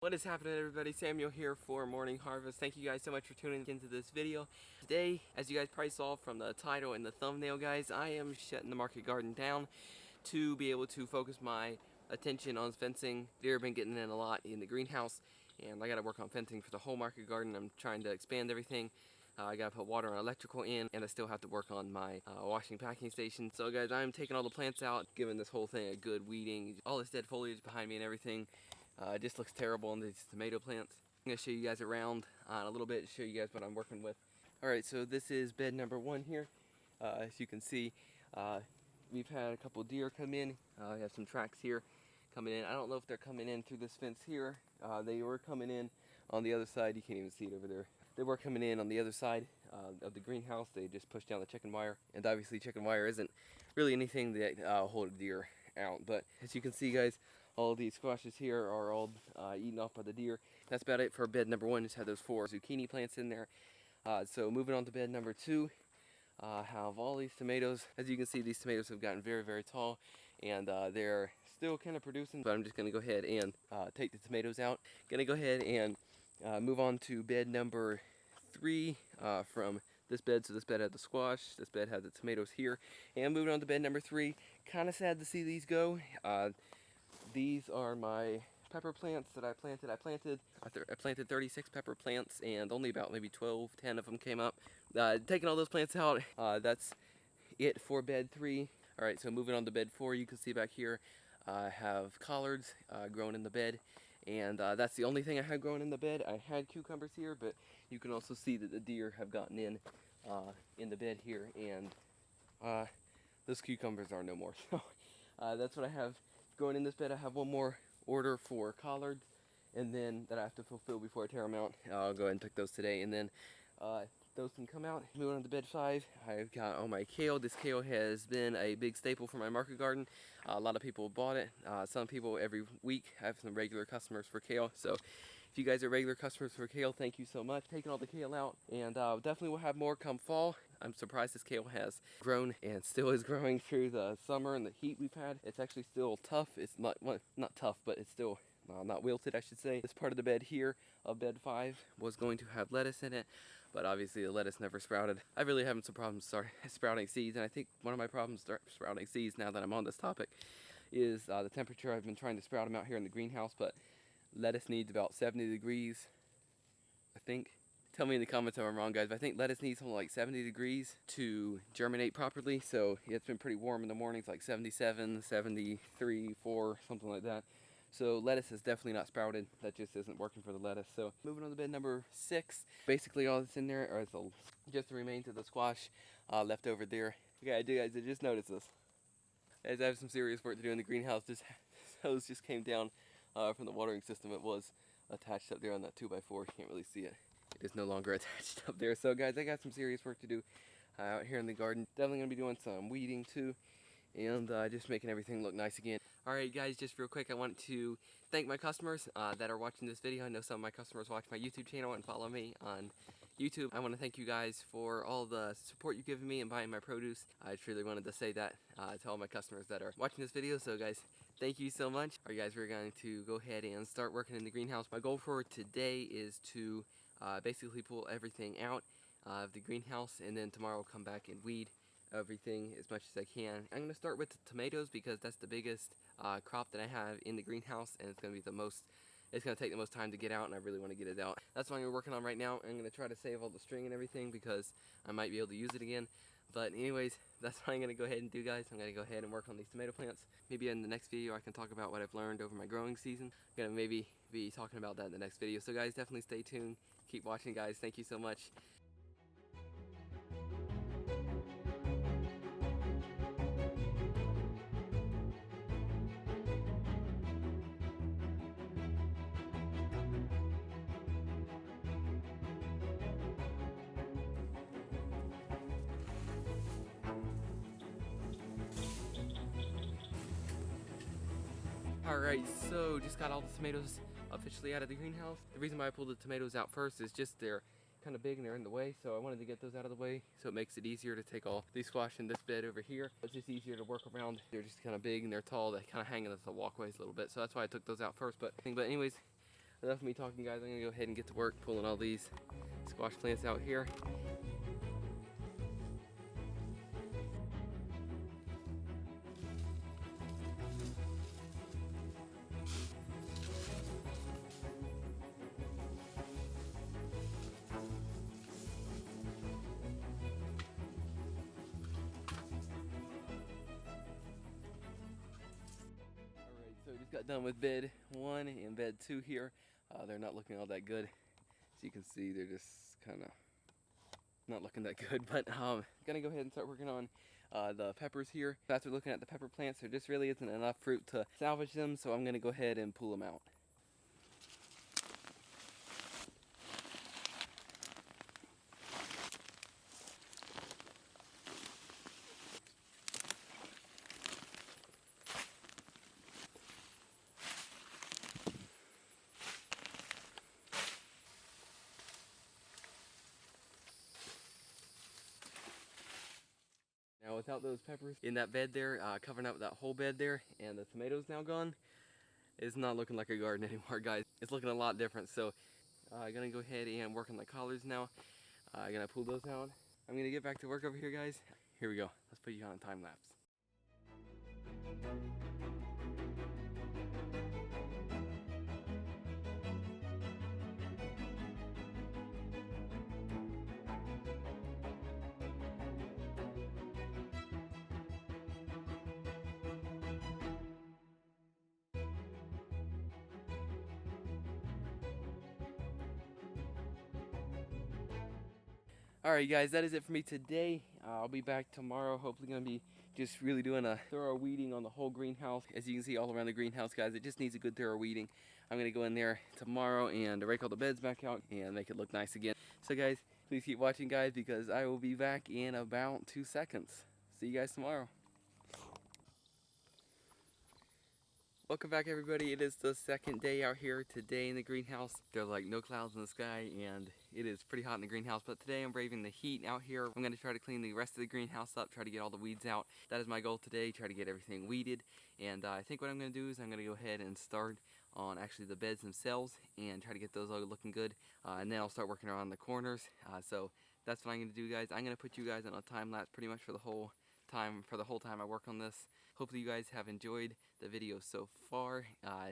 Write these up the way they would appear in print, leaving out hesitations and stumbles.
What is happening, everybody? Samuel here for Morning Harvest. Thank you guys so much for tuning into this video. Today, as you guys probably saw from the title and the thumbnail, guys, I am shutting the market garden down to be able to focus my attention on fencing. Deer have been getting in a lot in the greenhouse, and I got to work on fencing for the whole market garden. I'm trying to expand everything. I gotta put water and electrical in, and I still have to work on my washing packing station. So guys, I'm taking all the plants out, giving this whole thing a good weeding. All this dead foliage behind me and everything it just looks terrible on these tomato plants. I'm gonna show you guys around in a little bit, show you guys what I'm working with. Alright, so this is bed number 1 here. As you can see, we've had a couple deer come in. We have some tracks here coming in. I don't know if they're coming in through this fence here. They were coming in on the other side. You can't even see it over there. They were coming in on the other side of the greenhouse. They just pushed down the chicken wire. And obviously chicken wire isn't really anything that hold a deer out. But as you can see, guys, all these squashes here are all eaten off by the deer. That's about it for bed number 1. Just had those 4 zucchini plants in there. So moving on to bed number 2. Have all these tomatoes. As you can see, these tomatoes have gotten very, very tall, and they're still kind of producing, but I'm just going to go ahead and take the tomatoes out. Going to go ahead and move on to bed number 3 from this bed. So this bed had the squash, this bed had the tomatoes here, and moving on to bed number 3. Kind of sad to see these go. These are my pepper plants that I planted. I planted 36 pepper plants, and only about maybe 10 of them came up. Taking all those plants out, that's it for bed 3. Alright, so moving on to bed 4, you can see back here I have collards growing in the bed, and that's the only thing I had growing in the bed. I had cucumbers here, but you can also see that the deer have gotten in the bed here, and those cucumbers are no more. So that's what I have going in this bed. I have one more order for collards, and then that I have to fulfill before I tear them out. I'll go ahead and pick those today, and then those can come out. Moving on to bed 5, I've got all my kale. This kale has been a big staple for my market garden. A lot of people bought it. Some people every week. I have some regular customers for kale, so if you guys are regular customers for kale, thank you so much. Taking all the kale out, and definitely will have more come fall. I'm surprised this kale has grown and still is growing through the summer and the heat we've had. It's actually still tough. It's not, well, not tough, but it's still not wilted, I should say. This part of the bed here of bed 5 was going to have lettuce in it, but obviously the lettuce never sprouted. I really having some problems sprouting seeds, and I think one of my problems sprouting seeds, now that I'm on this topic, is the temperature. I've been trying to sprout them out here in the greenhouse, but lettuce needs about 70 degrees, I think. Tell me in the comments if I'm wrong, guys, but I think lettuce needs something like 70 degrees to germinate properly. So yeah, it's been pretty warm in the mornings, like 77, 73, 4, something like that. So lettuce is definitely not sprouted. That just isn't working for the lettuce. So moving on to bed number 6. Basically all that's in there are just the remains of the squash left over there. Okay, I just noticed this. As I have some serious work to do in the greenhouse, this hose just came down from the watering system. It was attached up there on that 2x4. You can't really see it. It is no longer attached up there. So guys, I got some serious work to do out here in the garden. Definitely going to be doing some weeding too, and just making everything look nice again. Alright guys, just real quick, I want to thank my customers that are watching this video. I know some of my customers watch my YouTube channel and follow me on YouTube. I want to thank you guys for all the support you've given me in buying my produce. I truly wanted to say that to all my customers that are watching this video. So guys, thank you so much. Alright guys, we're going to go ahead and start working in the greenhouse. My goal for today is to basically pull everything out of the greenhouse, and then tomorrow I'll come back and weed everything as much as I can. I'm going to start with the tomatoes because that's the biggest crop that I have in the greenhouse, and it's going to be it's going to take the most time to get out, and I really want to get it out. That's what I'm working on right now. I'm going to try to save all the string and everything because I might be able to use it again. But anyways, that's what I'm going to go ahead and do, guys. I'm going to go ahead and work on these tomato plants. Maybe in the next video I can talk about what I've learned over my growing season. I'm going to maybe be talking about that in the next video. So guys, definitely stay tuned. Keep watching, guys. Thank you so much. Alright, so just got all the tomatoes officially out of the greenhouse. The reason why I pulled the tomatoes out first is just they're kind of big and they're in the way, so I wanted to get those out of the way so it makes it easier to take all these squash in this bed over here. It's just easier to work around. They're just kind of big and they're tall. They kind of hang at the walkways a little bit, so that's why I took those out first. But anyways, enough of me talking, guys. I'm gonna go ahead and get to work pulling all these squash plants out here. So we just got done with bed 1 and bed 2 here. They're not looking all that good. As you can see, they're just kind of not looking that good. But gonna go ahead and start working on the peppers here. After looking at the pepper plants, there just really isn't enough fruit to salvage them, so I'm gonna go ahead and pull them out. Now without those peppers in that bed there, covering up that whole bed there, and the tomatoes now gone, it's not looking like a garden anymore, guys. It's looking a lot different. So I'm gonna go ahead and work on the collards now. I'm gonna pull those out. I'm gonna get back to work over here, guys. Here we go. Let's put you on a time lapse. Alright guys, that is it for me today. I'll be back tomorrow. Hopefully gonna be just really doing a thorough weeding on the whole greenhouse. As you can see all around the greenhouse, guys, it just needs a good thorough weeding. I'm gonna go in there tomorrow and rake all the beds back out and make it look nice again. So guys, please keep watching, guys, because I will be back in about 2 seconds. See you guys tomorrow. Welcome back, everybody. It is the second day out here today in the greenhouse. There's like no clouds in the sky and it is pretty hot in the greenhouse, but today I'm braving the heat out here. I'm going to try to clean the rest of the greenhouse up, try to get all the weeds out. That is my goal today, try to get everything weeded. And I think what I'm going to do is I'm going to go ahead and start on actually the beds themselves and try to get those all looking good. And then I'll start working around the corners. So that's what I'm going to do, guys. I'm going to put you guys on a time lapse pretty much for the whole time I work on this. Hopefully you guys have enjoyed the video so far.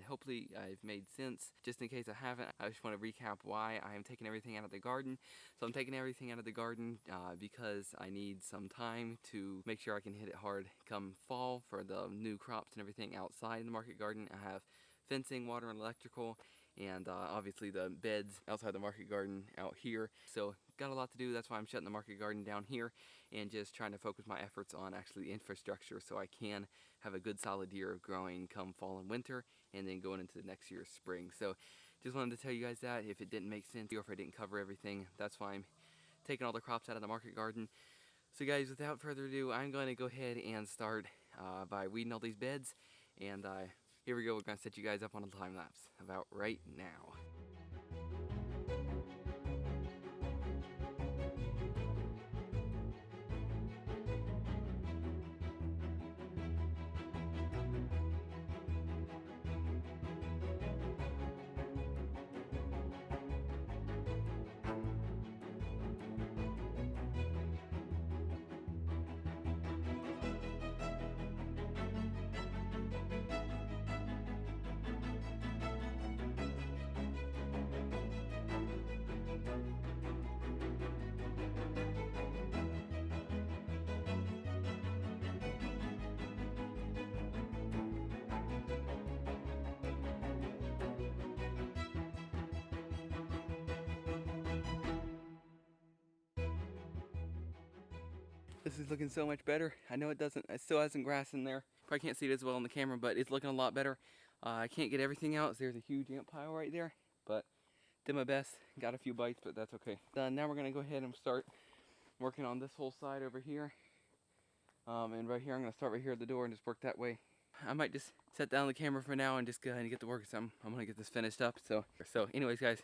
Hopefully I've made sense. Just in case I haven't, I just want to recap why I am taking everything out of the garden. So I'm taking everything out of the garden because I need some time to make sure I can hit it hard come fall for the new crops and everything outside in the market garden. I have fencing, water, and electrical, and obviously the beds outside the market garden out here. So got a lot to do. That's why I'm shutting the market garden down here and just trying to focus my efforts on actually the infrastructure so I can have a good solid year of growing come fall and winter and then going into the next year's spring. So just wanted to tell you guys that if it didn't make sense or if I didn't cover everything, that's why I'm taking all the crops out of the market garden. So guys, without further ado, I'm going to go ahead and start by weeding all these beds, and here we go. We're going to set you guys up on a time lapse about right now. This is looking so much better. I know it still has some grass in there. Probably can't see it as well on the camera, but it's looking a lot better. I can't get everything out. There's a huge ant pile right there, but did my best. Got a few bites, but that's okay. Now we're gonna go ahead and start working on this whole side over here. And right here, I'm gonna start right here at the door and just work that way. I might just set down the camera for now and just go ahead and get to work. I'm gonna get this finished up. So anyways, guys,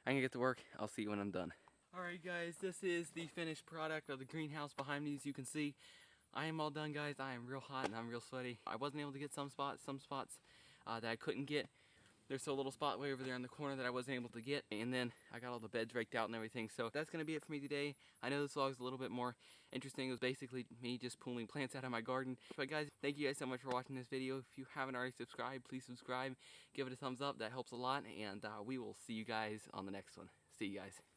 I'm gonna get to work. I'll see you when I'm done. Alright guys, this is the finished product of the greenhouse behind me. As you can see, I am all done, guys. I am real hot and I'm real sweaty. I wasn't able to get some spots that I couldn't get. There's still a little spot way over there in the corner that I wasn't able to get, and then I got all the beds raked out and everything. So that's gonna be it for me today. I know this vlog's a little bit more interesting. It was basically me just pulling plants out of my garden. But guys, thank you guys so much for watching this video. If you haven't already subscribed, please subscribe, give it a thumbs up, that helps a lot, and we will see you guys on the next one. See you guys.